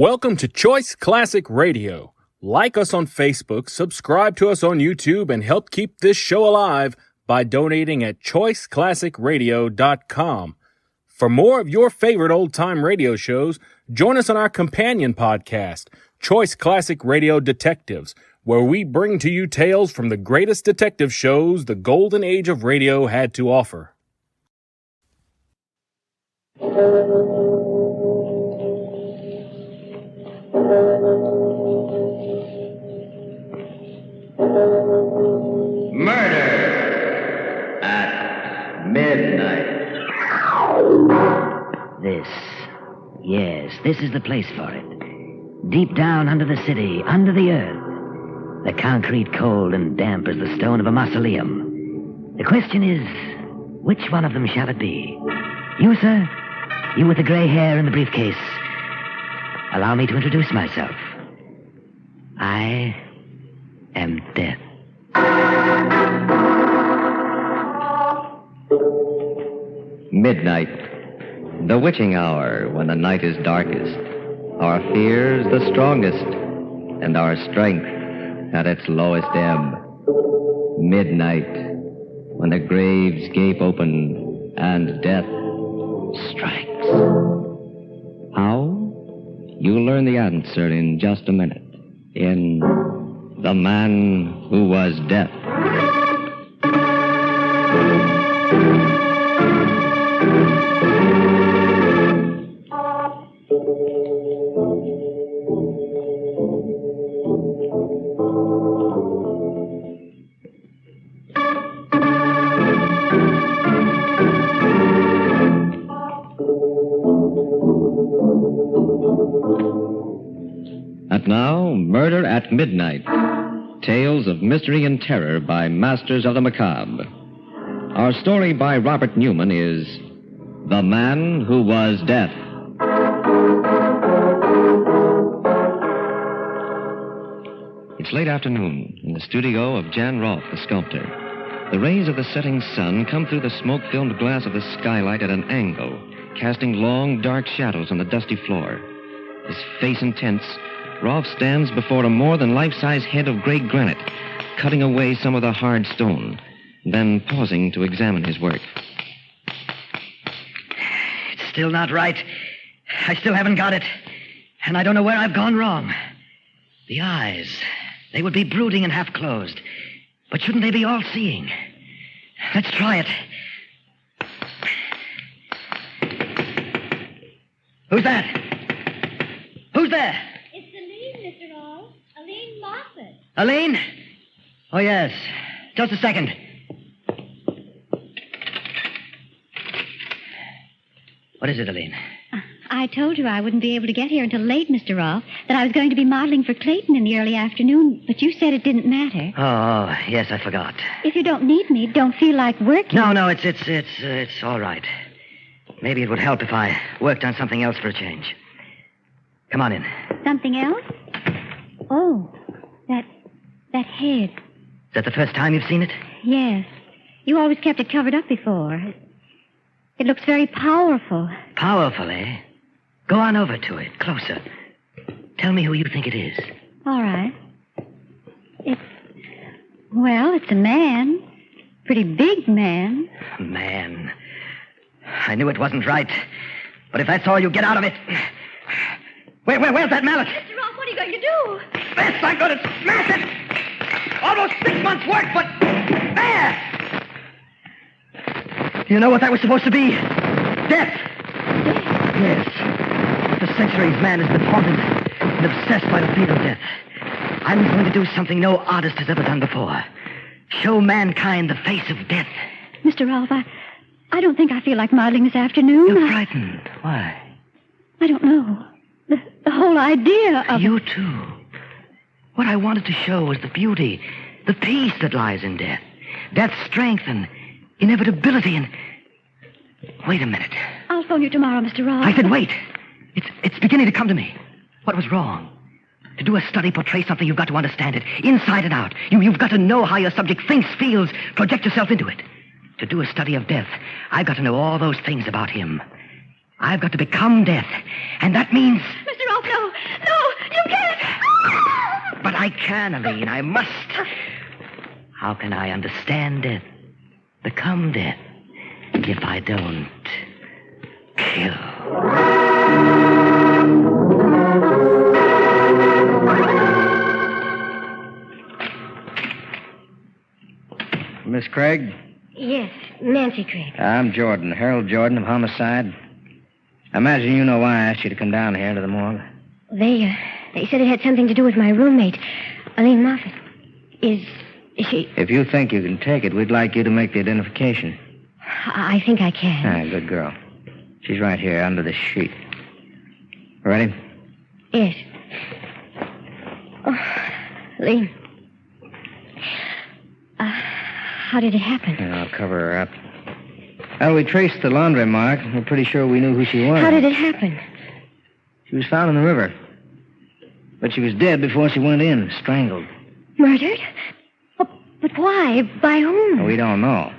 Welcome to Choice Classic Radio. Like us on Facebook, subscribe to us on YouTube, and help keep this show alive by donating at choiceclassicradio.com. For more of your favorite old-time radio shows, join us on our companion podcast, Choice Classic Radio Detectives, where we bring to you tales from the greatest detective shows the golden age of radio had to offer. Murder at midnight. This is the place for it. Deep down under the city, under the earth. The concrete cold and damp as the stone of a mausoleum. The question is, which one of them shall it be? You, sir? You with the gray hair and the briefcase. Allow me to introduce myself. I am Death. Midnight. The witching hour when the night is darkest. Our fears the strongest. And our strength at its lowest ebb. Midnight. When the graves gape open and death strikes. How? You'll learn the answer in just a minute. In The Man Who Was Death. And now, Murder at Midnight. Tales of mystery and terror by masters of the macabre. Our story by Robert Newman is The Man Who Was Death. It's late afternoon in the studio of Jan Rolfe, the sculptor. The rays of the setting sun come through the smoke-filmed glass of the skylight at an angle, casting long, dark shadows on the dusty floor. His face intense, Rolfe stands before a more than life-size head of gray granite, cutting away some of the hard stone, then pausing to examine his work. It's still not right. I still haven't got it. And I don't know where I've gone wrong. The eyes, they would be brooding and half-closed. But shouldn't they be all-seeing? Let's try it. Who's that? Who's there? It's Aline, Mr. Rolfe. Aline Moffat. Aline? Oh, yes. Just a second. What is it, Aline? I told you I wouldn't be able to get here until late, Mr. Rolfe, that I was going to be modeling for Clayton in the early afternoon, but you said it didn't matter. Oh, yes, I forgot. If you don't need me, don't feel like working. No, it's all right. Maybe it would help if I worked on something else for a change. Come on in. Something else? Oh, that head. Is that the first time you've seen it? Yes. You always kept it covered up before. It looks very powerful. Powerful, eh? Go on over to it, closer. Tell me who you think it is. All right. It's a man. Pretty big man. Man. I knew it wasn't right. But if that's all you get out of it... Where's that mallet? Mr. Rolfe, what are you going to do? This, I'm going to smash it! Almost 6 months' work, but... There! Do you know what that was supposed to be? Death! Yes. For centuries, man has been haunted and obsessed by the fear of death. I'm going to do something no artist has ever done before. Show mankind the face of death. Mr. Rolfe, I don't think I feel like modeling this afternoon. You're frightened. Why? I don't know. The whole idea of... You, too. What I wanted to show was the beauty, the peace that lies in death. Death's strength and inevitability and... Wait a minute. I'll phone you tomorrow, Mr. Rolfe. I said wait. It's beginning to come to me. What was wrong? To do a study, portray something, you've got to understand it, inside and out. You've got to know how your subject thinks, feels, project yourself into it. To do a study of death, I've got to know all those things about him. I've got to become death. And that means... Mr. Rolfe, no. I can, Aline. I must. How can I understand death, become death, if I don't kill? Miss Craig? Yes, Nancy Craig. I'm Jordan, Harold Jordan of Homicide. I imagine you know why I asked you to come down here to the morgue. They said it had something to do with my roommate, Aline Moffat. Is she... If you think you can take it, we'd like you to make the identification. I think I can. Ah, good girl. She's right here under this sheet. Ready? Yes. Oh, Aline. How did it happen? Yeah, I'll cover her up. Well, we traced the laundry mark. We're pretty sure we knew who she was. How did it happen? She was found in the river. But she was dead before she went in, strangled. Murdered? Oh, but why? By whom? We don't know.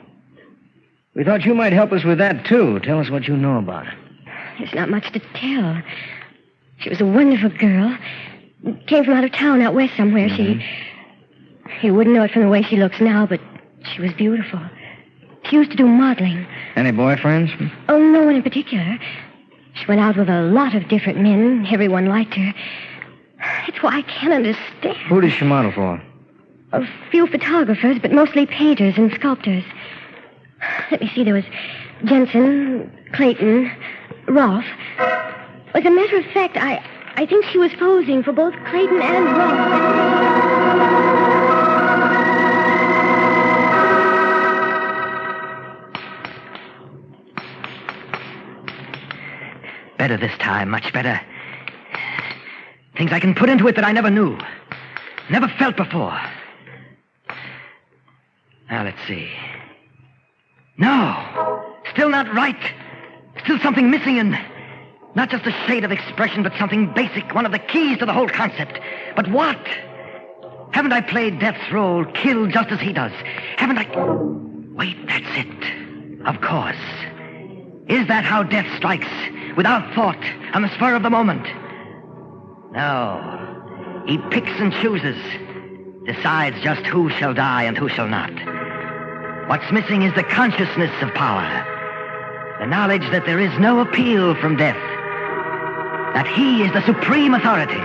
We thought you might help us with that, too. Tell us what you know about her. There's not much to tell. She was a wonderful girl. Came from out of town, out west somewhere. You wouldn't know it from the way she looks now, but she was beautiful. She used to do modeling. Any boyfriends? Oh, no one in particular. She went out with a lot of different men. Everyone liked her. It's why I can't understand. Who did she model for? A few photographers, but mostly painters and sculptors. Let me see, there was Jensen, Clayton, Rolfe. As a matter of fact, I think she was posing for both Clayton and Rolfe. Better this time, much better. Things I can put into it that I never knew. Never felt before. Now, let's see. No! Still not right. Still something missing and not just a shade of expression, but something basic, one of the keys to the whole concept. But what? Haven't I played Death's role, killed just as he does? Haven't I... Wait, that's it. Of course. Is that how death strikes? Without thought, on the spur of the moment? No. He picks and chooses. Decides just who shall die and who shall not. What's missing is the consciousness of power. The knowledge that there is no appeal from death. That he is the supreme authority.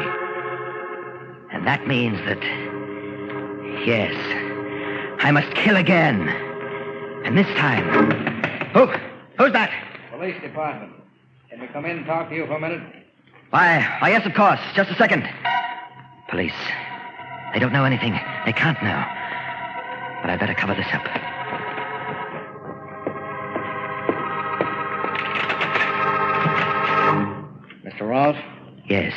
And that means that... Yes, I must kill again. And this time... Who's that? Police department. Can we come in and talk to you for a minute? Why, yes, of course. Just a second. Police. They don't know anything. They can't know. But I better cover this up. Mr. Rolfe? Yes.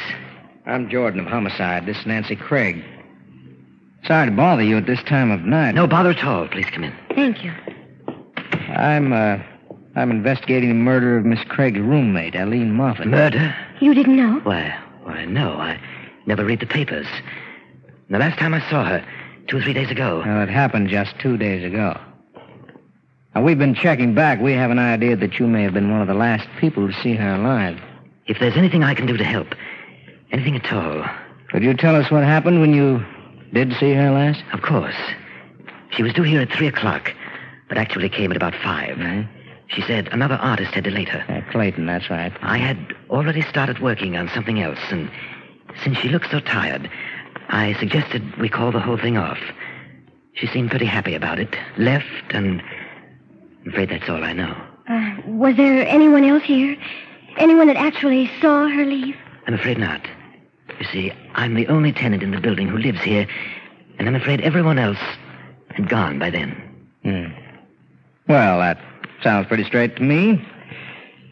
I'm Jordan of Homicide. This is Nancy Craig. Sorry to bother you at this time of night. No bother at all. Please come in. Thank you. I'm investigating the murder of Miss Craig's roommate, Aline Moffat. Murder? You didn't know? Why, no. I never read the papers. The last time I saw her, 2 or 3 days ago. Well, it happened just 2 days ago. Now, we've been checking back. We have an idea that you may have been one of the last people to see her alive. If there's anything I can do to help, anything at all. Could you tell us what happened when you did see her last? Of course. She was due here at 3 o'clock, but actually came at about 5. Mm-hmm. She said another artist had delayed her. Clayton, that's right. I had already started working on something else, and since she looked so tired, I suggested we call the whole thing off. She seemed pretty happy about it, left, and I'm afraid that's all I know. Was there anyone else here? Anyone that actually saw her leave? I'm afraid not. You see, I'm the only tenant in the building who lives here, and I'm afraid everyone else had gone by then. Well, that sounds pretty straight to me.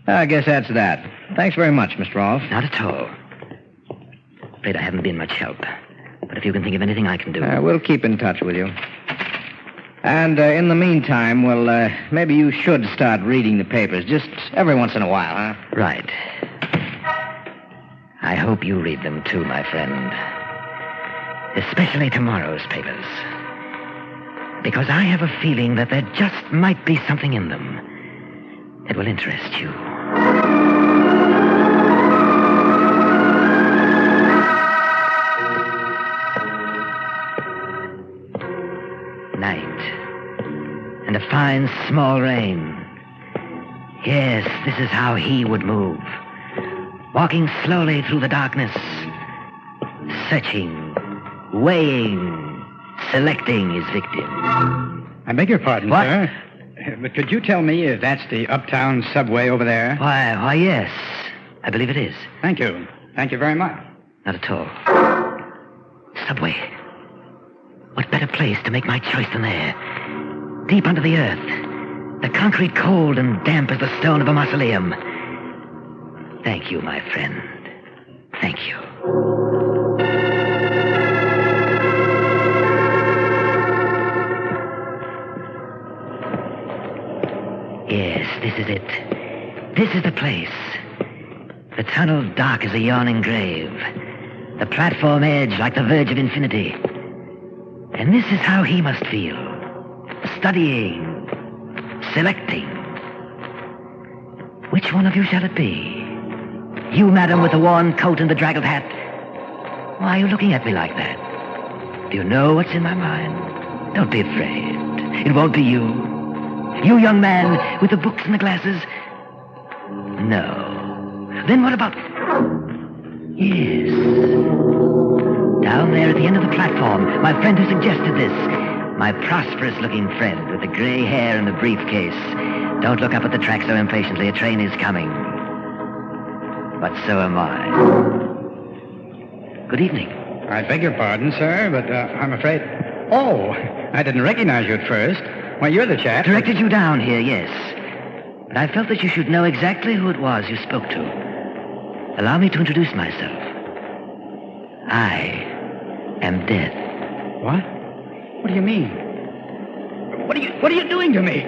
I guess that's that. Thanks very much, Mr. Rolfe. Not at all. Afraid I haven't been much help. But if you can think of anything I can do... We'll keep in touch with you. And in the meantime, well, maybe you should start reading the papers, just every once in a while, huh? Right. I hope you read them too, my friend. Especially tomorrow's papers. Because I have a feeling that there just might be something in them that will interest you. fine, small rain. Yes, this is how he would move. Walking slowly through the darkness, searching, weighing, selecting his victim. I beg your pardon, What? sir. But could you tell me if that's the uptown subway over there? Why, yes. I believe it is. Thank you. Thank you very much. Not at all. Subway. What better place to make my choice than there? Deep under the earth. The concrete cold and damp as the stone of a mausoleum. Thank you, my friend. Thank you. Yes, this is it. This is the place. The tunnel dark as a yawning grave. The platform edge like the verge of infinity. And this is how he must feel. Studying. Selecting. Which one of you shall it be? You, madam, with the worn coat and the draggled hat. Why are you looking at me like that? Do you know what's in my mind? Don't be afraid. It won't be you. You, young man, with the books and the glasses? No. Then what about... Yes. Down there at the end of the platform, my friend who suggested this. My prosperous-looking friend with the gray hair and the briefcase. Don't look up at the track so impatiently. A train is coming. But so am I. Good evening. I beg your pardon, sir, but I'm afraid... Oh, I didn't recognize you at first. Why, you're the chap... Directed you down here, yes. But I felt that you should know exactly who it was you spoke to. Allow me to introduce myself. I am Death. What? What do you mean? What are you doing to me?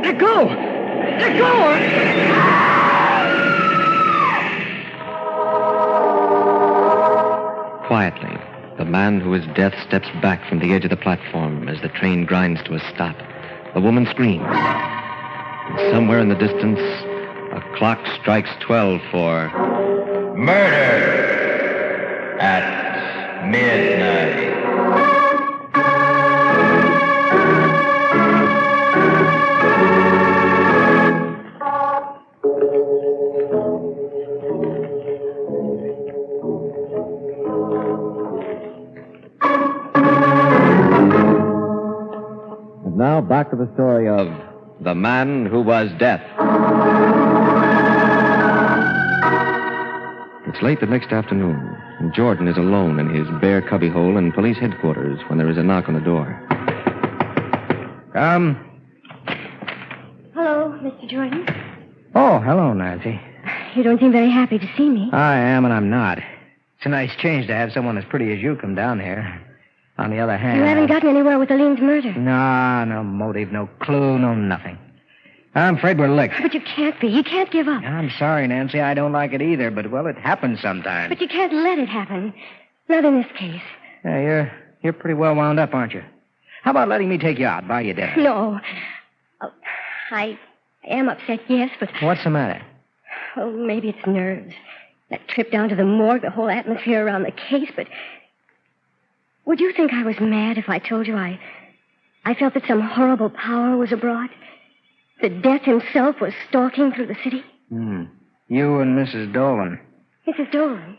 Let go! Let go! Quietly, the man who is death steps back from the edge of the platform as the train grinds to a stop. The woman screams. And somewhere in the distance, a clock strikes 12 for... Murder at midnight. And now back to the story of The Man Who Was Death. It's late the next afternoon, and Jordan is alone in his bare cubbyhole in police headquarters when there is a knock on the door. Hello, Mr. Jordan. Oh, hello, Nancy. You don't seem very happy to see me. I am and I'm not. It's a nice change to have someone as pretty as you come down here. On the other hand... You haven't gotten anywhere with Aline's murder. No motive, no clue, no nothing. I'm afraid we're licked. But you can't be. You can't give up. I'm sorry, Nancy. I don't like it either, but, well, it happens sometimes. But you can't let it happen. Not in this case. Yeah, you're pretty well wound up, aren't you? How about letting me take you out, buy you dinner? No. Oh, I am upset, yes, but... What's the matter? Oh, maybe it's nerves. That trip down to the morgue, the whole atmosphere around the case, but... Would you think I was mad if I told you I felt that some horrible power was abroad? That Death himself was stalking through the city? You and Mrs. Dolan. Mrs. Dolan?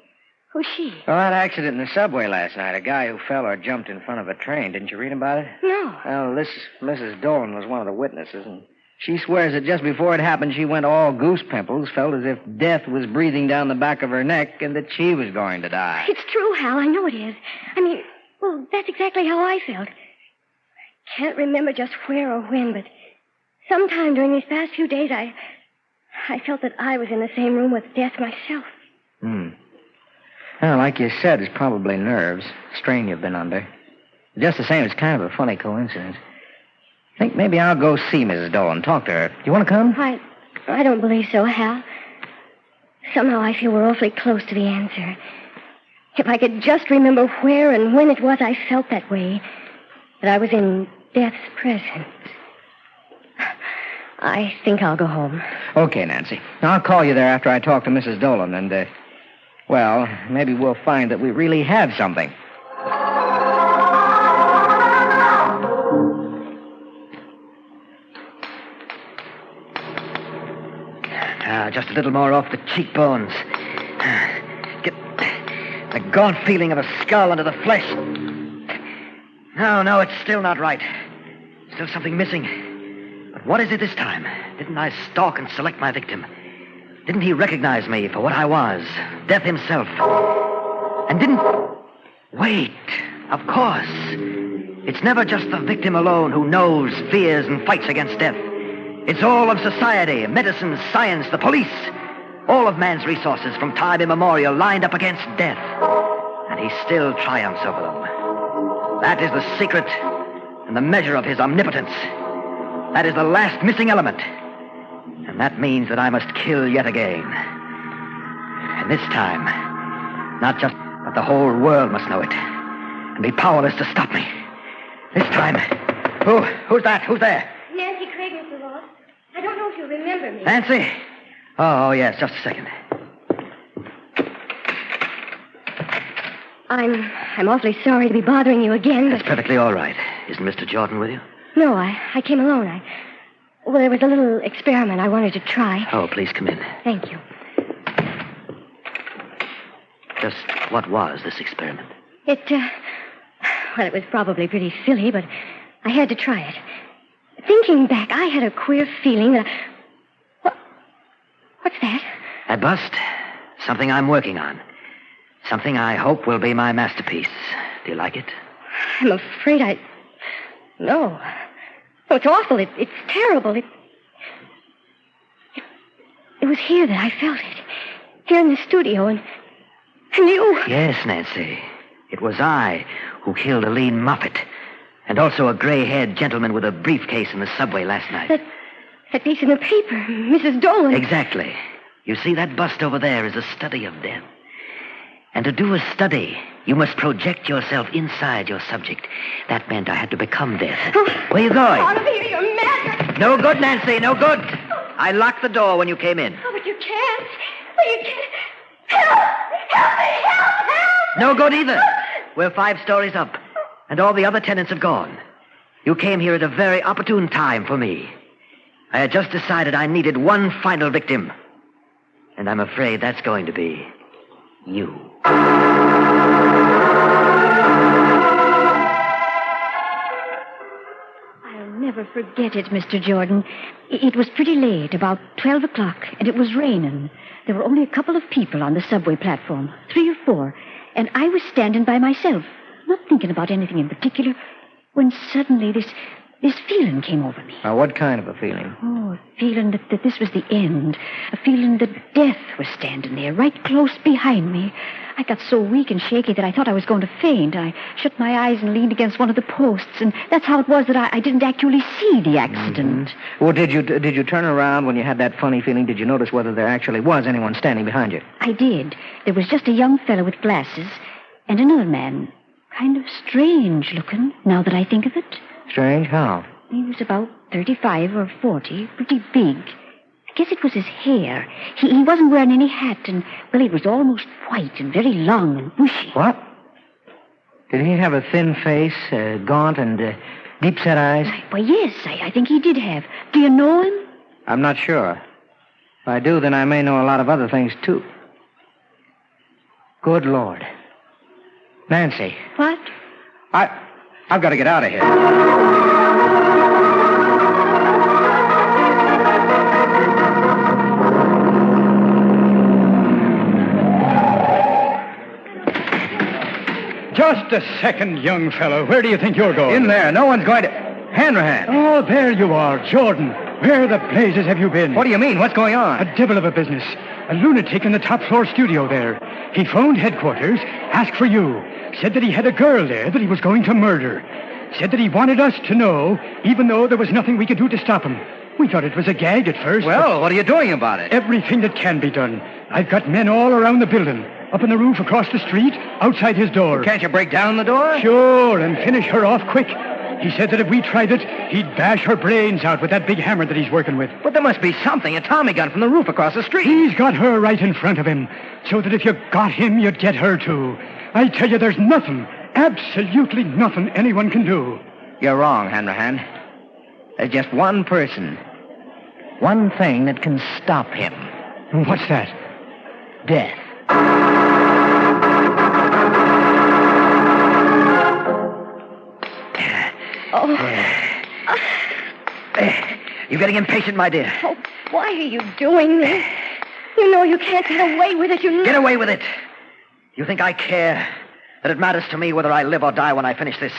Who's she? Well, that accident in the subway last night, a guy who fell or jumped in front of a train. Didn't you read about it? No. Well, this Mrs. Dolan was one of the witnesses, and she swears that just before it happened, she went all goose pimples, felt as if death was breathing down the back of her neck, and that she was going to die. It's true, Hal. I know it is. I mean, well, that's exactly how I felt. I can't remember just where or when, but sometime during these past few days, I felt that I was in the same room with Death myself. Well, like you said, it's probably nerves. Strain you've been under. Just the same, it's kind of a funny coincidence. I think maybe I'll go see Mrs. Dolan, talk to her. You want to come? I don't believe so, Hal. Somehow I feel we're awfully close to the answer. If I could just remember where and when it was I felt that way, that I was in Death's presence. I think I'll go home. Okay, Nancy. I'll call you there after I talk to Mrs. Dolan, and, well, maybe we'll find that we really have something. Just a little more off the cheekbones. Get the gaunt feeling of a skull under the flesh. No, it's still not right. Still something missing. But what is it this time? Didn't I stalk and select my victim? Didn't he recognize me for what I was? Death himself. And didn't... Wait, of course. It's never just the victim alone who knows, fears, and fights against death. It's all of society, medicine, science, the police. All of man's resources from time immemorial lined up against death. And he still triumphs over them. That is the secret and the measure of his omnipotence. That is the last missing element. And that means that I must kill yet again. And this time, not just, but the whole world must know it. And be powerless to stop me. This time, who's that? Who's there? Nancy Craig, Mr. Ross. I don't know if you remember me. Nancy? Oh, yes, just a second. I'm awfully sorry to be bothering you again, That's but... perfectly all right. Isn't Mr. Jordan with you? No, I came alone. Well, there was a little experiment I wanted to try. Oh, please come in. Thank you. Just what was this experiment? Well, it was probably pretty silly, but I had to try it. Thinking back, I had a queer feeling that... What's that? A bust. Something I'm working on. Something I hope will be my masterpiece. Do you like it? I'm afraid No. Oh, it's awful. It's terrible. It was here that I felt it. Here in the studio, and you... Yes, Nancy. It was I who killed a lean Moffat. And also a gray-haired gentleman with a briefcase in the subway last night. That piece in the paper, Mrs. Dolan. Exactly. You see, that bust over there is a study of death. And to do a study, you must project yourself inside your subject. That meant I had to become death. Where are you going? Out of here, you're mad. No good, Nancy, no good. I locked the door when you came in. Oh, but you can't. Oh, you can't. Help! Help me! Help! No good either. We're 5 stories up, and all the other tenants have gone. You came here at a very opportune time for me. I had just decided I needed one final victim. And I'm afraid that's going to be you. I'll never forget it, Mr. Jordan. It was pretty late, about 12 o'clock, and it was raining. There were only a couple of people on the subway platform, 3 or 4, and I was standing by myself, not thinking about anything in particular, when suddenly this feeling came over me. What kind of a feeling? Oh, a feeling that this was the end. A feeling that death was standing there, right close behind me. I got so weak and shaky that I thought I was going to faint. I shut my eyes and leaned against one of the posts, and that's how it was that I didn't actually see the accident. Mm-hmm. Well, did you turn around when you had that funny feeling? Did you notice whether there actually was anyone standing behind you? I did. There was just a young fellow with glasses and another man, kind of strange looking, now that I think of it. Strange? How? He was about 35 or 40, pretty big. I guess it was his hair. He wasn't wearing any hat, and, well, it was almost white and very long and bushy. What? Did he have a thin face, gaunt, and deep-set eyes? Why, yes, I think he did have. Do you know him? I'm not sure. If I do, then I may know a lot of other things, too. Good Lord. Nancy. What? I've got to get out of here. Just a second, young fellow. Where do you think you're going? In there. No one's going to... Hanrahan. Oh, there you are, Jordan. Where the blazes have you been? What do you mean? What's going on? A devil of a business. A lunatic in the top floor studio there. He phoned headquarters, asked for you, said that he had a girl there that he was going to murder. Said that he wanted us to know, even though there was nothing we could do to stop him. We thought it was a gag at first. Well, what are you doing about it? Everything that can be done. I've got men all around the building. Up on the roof across the street, outside his door. Can't you break down the door? Sure, and finish her off quick. He said that if we tried it, he'd bash her brains out with that big hammer that he's working with. But there must be something. A Tommy gun from the roof across the street. He's got her right in front of him, so that if you got him, you'd get her too. I tell you, there's nothing, absolutely nothing anyone can do. You're wrong, Hanrahan. There's just one person, one thing that can stop him. What's that? Death. You're getting impatient, my dear. Oh, why are you doing this? You know you can't get away with it. Get away with it. You think I care? That it matters to me whether I live or die when I finish this?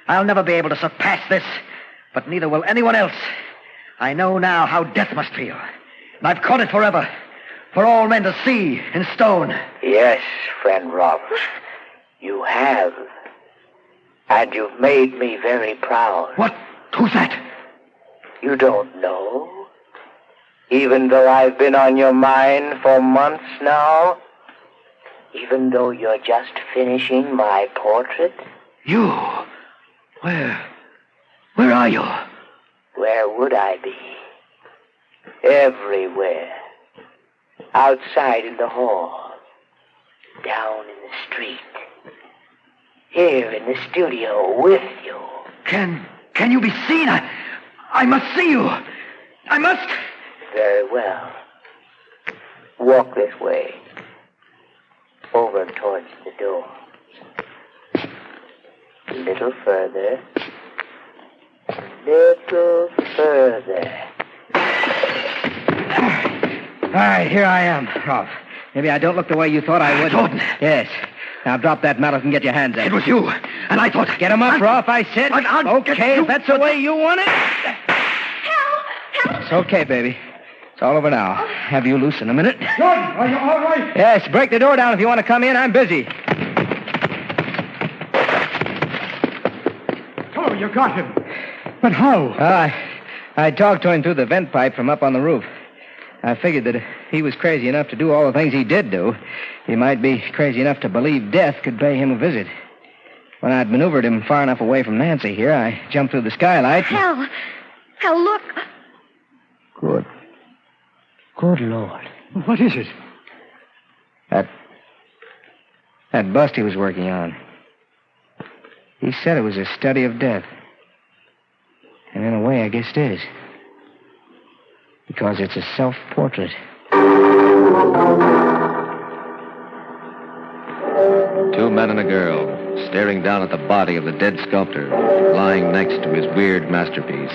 I'll never be able to surpass this, but neither will anyone else. I know now how death must feel, and I've caught it forever, for all men to see in stone. Yes, friend Rob, you have. And you've made me very proud. What? Who's that? You don't know? Even though I've been on your mind for months now? Even though you're just finishing my portrait? You? Where are you? Where would I be? Everywhere. Outside in the hall. Down in the street. Here in the studio with you. Can you be seen? I must see you. I must. Very well. Walk this way. Over towards the door. A little further. Little further. All right, here I am, Rolf. Maybe I don't look the way you thought I would. Jordan. Yes. Now drop that mallet and get your hands up. It was you, and I thought... Get him up, Rolf, I said. I'll get Okay, you. if that's the way you want it. Help! It's okay, baby. It's all over now. Have you loose in a minute? Jordan, are you all right? Yes, break the door down if you want to come in. I'm busy. Oh, you got him. But how? I talked to him through the vent pipe from up on the roof. I figured that if he was crazy enough to do all the things he did do, he might be crazy enough to believe death could pay him a visit. When I'd maneuvered him far enough away from Nancy here, I jumped through the skylight. Hal, look. Good Lord. What is it? That bust he was working on. He said it was a study of death. And in a way, I guess it is. Because it's a self-portrait. Two men and a girl staring down at the body of the dead sculptor lying next to his weird masterpiece.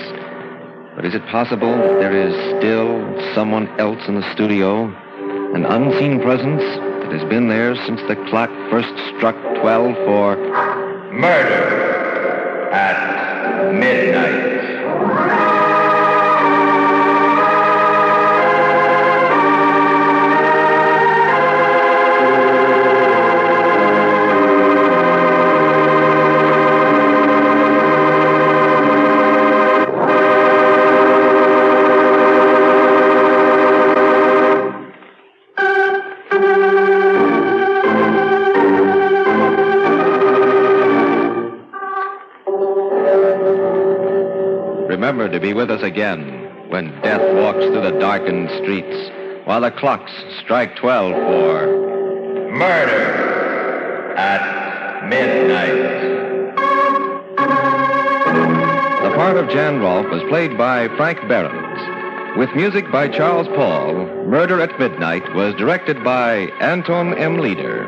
But is it possible that there is still someone else in the studio? An unseen presence that has been there since the clock first struck 12 for murder at midnight. Remember to be with us again when death walks through the darkened streets while the clocks strike 12 for murder at midnight. The part of Jan Rolfe was played by Frank Behrens. With music by Charles Paul, Murder at Midnight was directed by Anton M. Leader.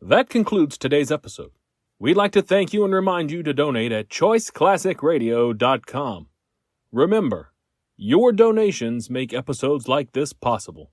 That concludes today's episode. We'd like to thank you and remind you to donate at choiceclassicradio.com. Remember, your donations make episodes like this possible.